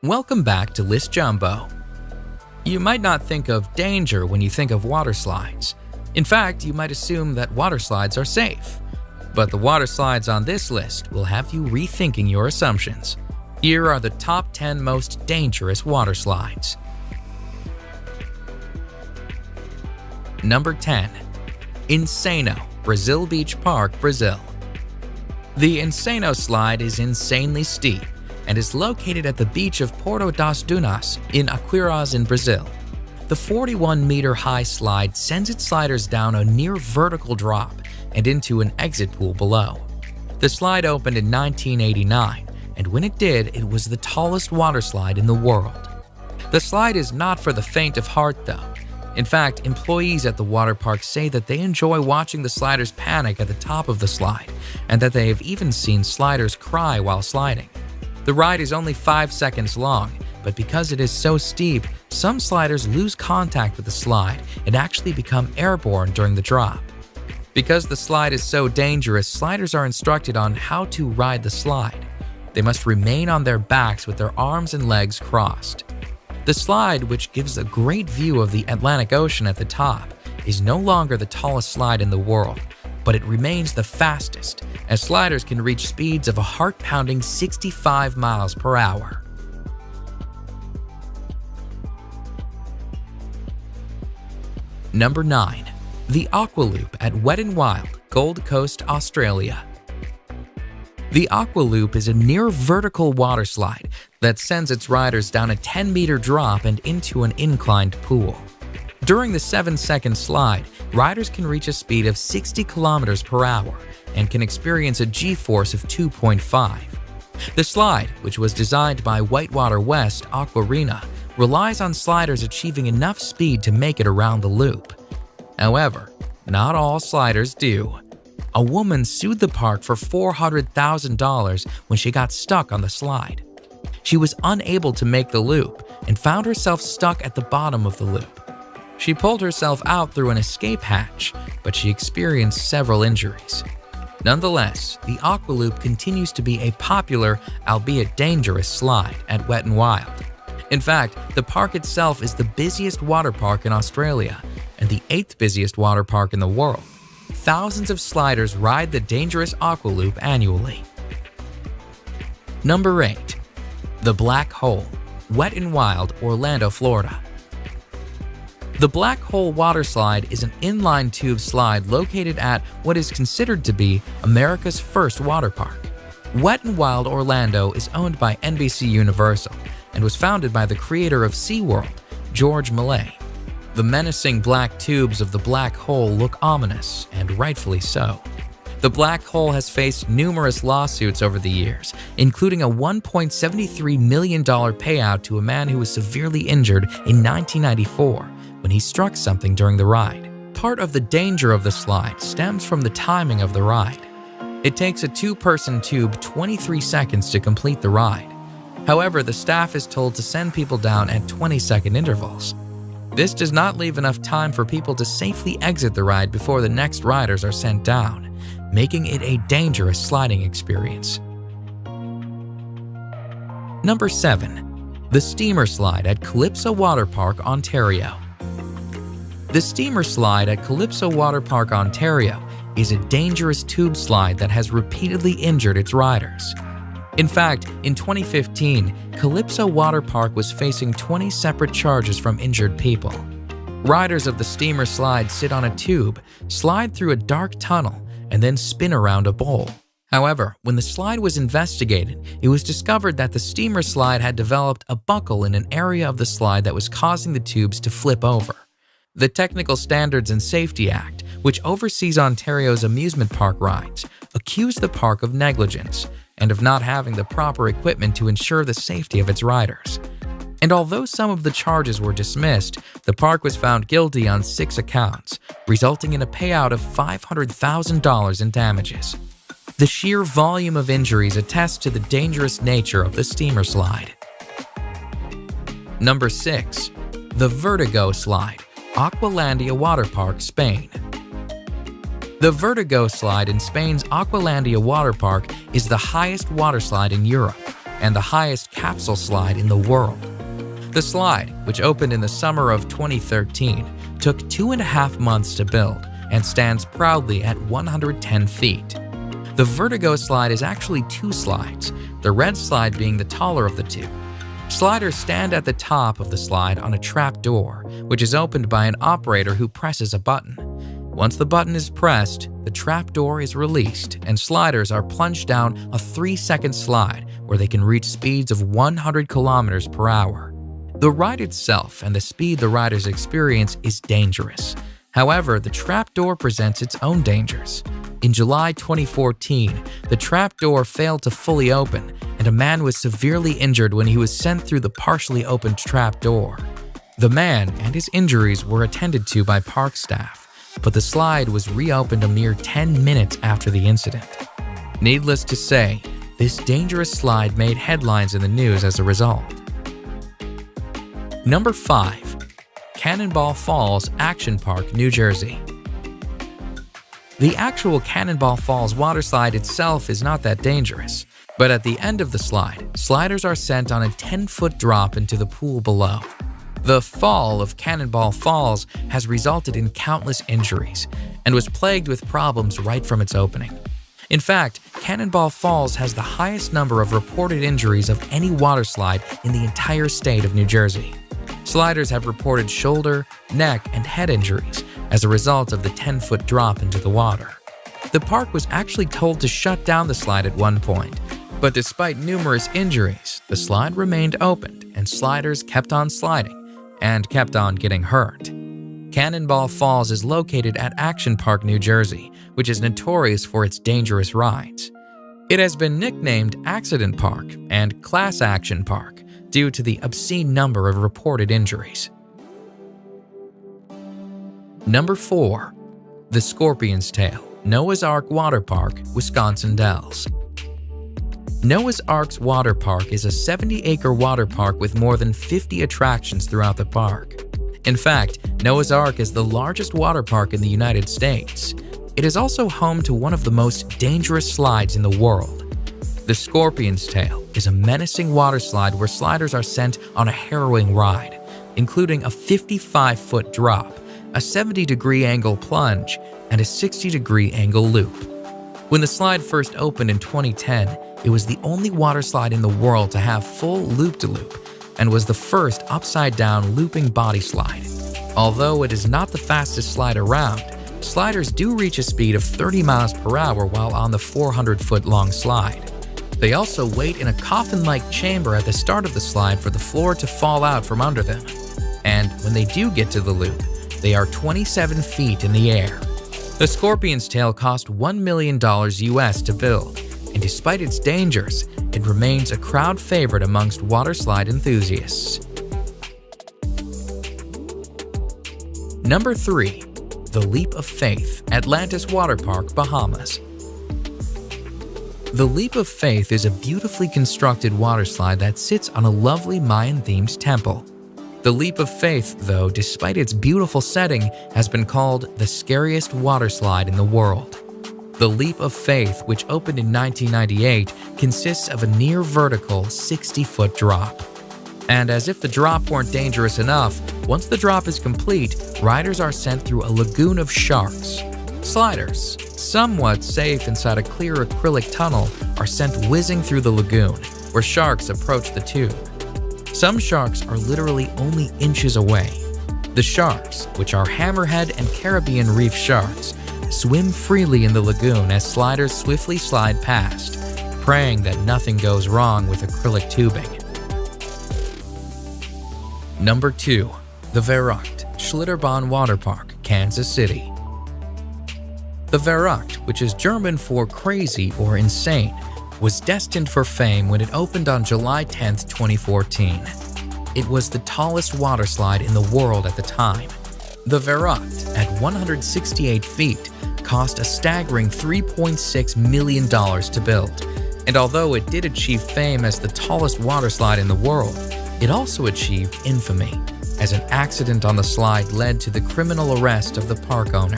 Welcome back to ListJumbo. You might not think of danger when you think of water slides. In fact, you might assume that water slides are safe. But the water slides on this list will have you rethinking your assumptions. Here are the top 10 most dangerous water slides. Number 10. Insano, Brazil Beach Park, Brazil. The Insano slide is insanely steep and is located at the beach of Porto das Dunas in Aquiraz in Brazil. The 41-meter-high slide sends its sliders down a near-vertical drop and into an exit pool below. The slide opened in 1989, and when it did, it was the tallest water slide in the world. The slide is not for the faint of heart, though. In fact, employees at the water park say that they enjoy watching the sliders panic at the top of the slide, and that they have even seen sliders cry while sliding. The ride is only 5 seconds long, but because it is so steep, some sliders lose contact with the slide and actually become airborne during the drop. Because the slide is so dangerous, sliders are instructed on how to ride the slide. They must remain on their backs with their arms and legs crossed. The slide, which gives a great view of the Atlantic Ocean at the top, is no longer the tallest slide in the world, but it remains the fastest, as sliders can reach speeds of a heart-pounding 65 miles per hour. Number 9. The Aqua Loop at Wet n Wild, Gold Coast, Australia. The Aqua Loop is a near-vertical water slide that sends its riders down a 10-meter drop and into an inclined pool. During the 7-second slide, riders can reach a speed of 60 kilometers per hour and can experience a G-force of 2.5. The slide, which was designed by Whitewater West Aquarina, relies on sliders achieving enough speed to make it around the loop. However, not all sliders do. A woman sued the park for $400,000 when she got stuck on the slide. She was unable to make the loop and found herself stuck at the bottom of the loop. She pulled herself out through an escape hatch, but she experienced several injuries. Nonetheless, the Aqua Loop continues to be a popular, albeit dangerous, slide at Wet n Wild. In fact, the park itself is the busiest water park in Australia and the 8th busiest water park in the world. Thousands of sliders ride the dangerous Aqua Loop annually. Number 8. The Black Hole, Wet n Wild, Orlando, Florida. The Black Hole water slide is an inline tube slide located at what is considered to be America's first water park. Wet n Wild Orlando is owned by NBC Universal and was founded by the creator of SeaWorld, George Millay. The menacing black tubes of the Black Hole look ominous, and rightfully so. The Black Hole has faced numerous lawsuits over the years, including a $1.73 million payout to a man who was severely injured in 1994 when he struck something during the ride. Part of the danger of the slide stems from the timing of the ride. It takes a 2-person tube 23 seconds to complete the ride. However, the staff is told to send people down at 20-second intervals. This does not leave enough time for people to safely exit the ride before the next riders are sent down, making it a dangerous sliding experience. Number 7. The Steamer Slide at Calypso Water Park, Ontario. The Steamer Slide at Calypso Water Park, Ontario is a dangerous tube slide that has repeatedly injured its riders. In fact, in 2015, Calypso Water Park was facing 20 separate charges from injured people. Riders of the steamer slide sit on a tube, slide through a dark tunnel, and then spin around a bowl. However, when the slide was investigated, it was discovered that the steamer slide had developed a buckle in an area of the slide that was causing the tubes to flip over. The Technical Standards and Safety Act, which oversees Ontario's amusement park rides, accused the park of negligence and of not having the proper equipment to ensure the safety of its riders. And although some of the charges were dismissed, the park was found guilty on 6 accounts, resulting in a payout of $500,000 in damages. The sheer volume of injuries attests to the dangerous nature of the steamer slide. Number 6. The Vertigo Slide, Aqualandia Water Park, Spain. The Vertigo Slide in Spain's Aqualandia Water Park is the highest water slide in Europe, and the highest capsule slide in the world. The slide, which opened in the summer of 2013, took 2.5 months to build and stands proudly at 110 feet. The Vertigo slide is actually 2 slides, the red slide being the taller of the 2. Sliders stand at the top of the slide on a trap door, which is opened by an operator who presses a button. Once the button is pressed, the trap door is released and sliders are plunged down a 3-second slide where they can reach speeds of 100 kilometers per hour. The ride itself and the speed the riders experience is dangerous. However, the trap door presents its own dangers. In July 2014, the trap door failed to fully open, and a man was severely injured when he was sent through the partially opened trap door. The man and his injuries were attended to by park staff, but the slide was reopened a mere 10 minutes after the incident. Needless to say, this dangerous slide made headlines in the news as a result. Number 5. Cannonball Falls Action Park, New Jersey. The actual Cannonball Falls waterslide itself is not that dangerous, but at the end of the slide, sliders are sent on a 10-foot drop into the pool below. The fall of Cannonball Falls has resulted in countless injuries and was plagued with problems right from its opening. In fact, Cannonball Falls has the highest number of reported injuries of any waterslide in the entire state of New Jersey. Sliders have reported shoulder, neck, and head injuries as a result of the 10-foot drop into the water. The park was actually told to shut down the slide at one point, but despite numerous injuries, the slide remained opened and sliders kept on sliding and kept on getting hurt. Cannonball Falls is located at Action Park, New Jersey, which is notorious for its dangerous rides. It has been nicknamed Accident Park and Class Action Park due to the obscene number of reported injuries. Number 4. The Scorpion's Tail, Noah's Ark Water Park, Wisconsin Dells. Noah's Ark's Water Park is a 70-acre water park with more than 50 attractions throughout the park. In fact, Noah's Ark is the largest water park in the United States. It is also home to one of the most dangerous slides in the world. The Scorpion's Tail is a menacing water slide where sliders are sent on a harrowing ride, including a 55-foot drop, a 70-degree angle plunge, and a 60-degree angle loop. When the slide first opened in 2010, it was the only water slide in the world to have full loop-de-loop and was the first upside-down looping body slide. Although it is not the fastest slide around, sliders do reach a speed of 30 miles per hour while on the 400-foot-long slide. They also wait in a coffin-like chamber at the start of the slide for the floor to fall out from under them. And when they do get to the loop, they are 27 feet in the air. The Scorpion's Tail cost $1 million US to build, and despite its dangers, it remains a crowd favorite amongst waterslide enthusiasts. Number 3. The Leap of Faith, Atlantis Water Park, Bahamas. The Leap of Faith is a beautifully constructed waterslide that sits on a lovely Mayan-themed temple. The Leap of Faith, though, despite its beautiful setting, has been called the scariest waterslide in the world. The Leap of Faith, which opened in 1998, consists of a near-vertical 60-foot drop. And as if the drop weren't dangerous enough, once the drop is complete, riders are sent through a lagoon of sharks. Sliders, somewhat safe inside a clear acrylic tunnel, are sent whizzing through the lagoon, where sharks approach the tube. Some sharks are literally only inches away. The sharks, which are hammerhead and Caribbean reef sharks, swim freely in the lagoon as sliders swiftly slide past, praying that nothing goes wrong with acrylic tubing. Number 2. The Verrückt Schlitterbahn Water Park, Kansas City. The Verrückt, which is German for crazy or insane, was destined for fame when it opened on July 10, 2014. It was the tallest waterslide in the world at the time. The Verrückt, at 168 feet, cost a staggering $3.6 million to build, and although it did achieve fame as the tallest waterslide in the world, it also achieved infamy, as an accident on the slide led to the criminal arrest of the park owner.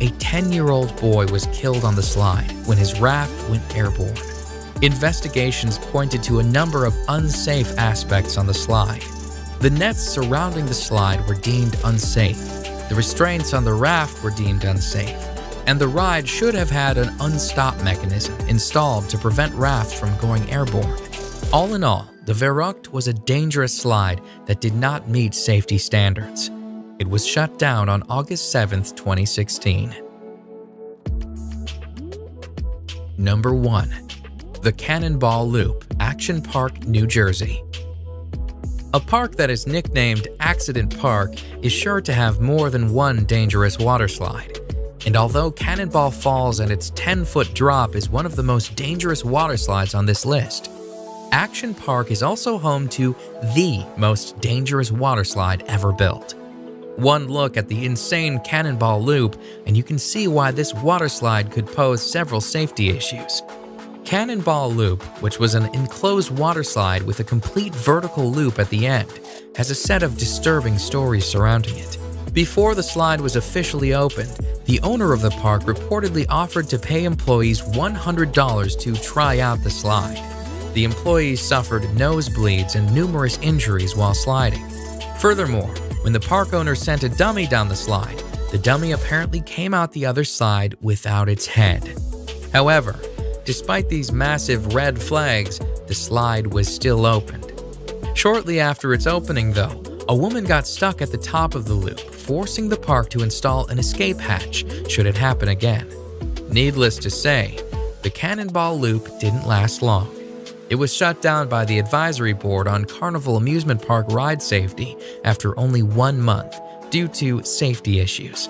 A 10-year-old boy was killed on the slide when his raft went airborne. Investigations pointed to a number of unsafe aspects on the slide. The nets surrounding the slide were deemed unsafe, the restraints on the raft were deemed unsafe, and the ride should have had an unstop mechanism installed to prevent rafts from going airborne. All in all, the Viaduct was a dangerous slide that did not meet safety standards. It was shut down on August 7, 2016. Number 1. The Cannonball Loop, Action Park, New Jersey. A park that is nicknamed Accident Park is sure to have more than one dangerous waterslide. And although Cannonball Falls and its 10-foot drop is one of the most dangerous waterslides on this list, Action Park is also home to the most dangerous waterslide ever built. One look at the insane Cannonball Loop and you can see why this waterslide could pose several safety issues. Cannonball Loop, which was an enclosed waterslide with a complete vertical loop at the end, has a set of disturbing stories surrounding it. Before the slide was officially opened, the owner of the park reportedly offered to pay employees $100 to try out the slide. The employees suffered nosebleeds and numerous injuries while sliding. Furthermore, when the park owner sent a dummy down the slide, the dummy apparently came out the other side without its head. However, despite these massive red flags, the slide was still opened. Shortly after its opening, though, a woman got stuck at the top of the loop, forcing the park to install an escape hatch should it happen again. Needless to say, the Cannonball Loop didn't last long. It was shut down by the Advisory Board on Carnival Amusement Park ride safety after only 1 month due to safety issues.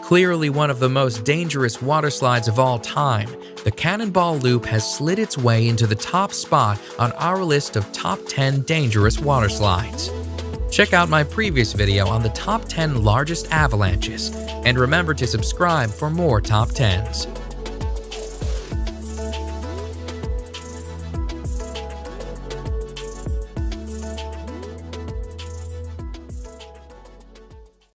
Clearly one of the most dangerous waterslides of all time, the Cannonball Loop has slid its way into the top spot on our list of top 10 dangerous waterslides. Check out my previous video on the top 10 largest avalanches, and remember to subscribe for more top 10s.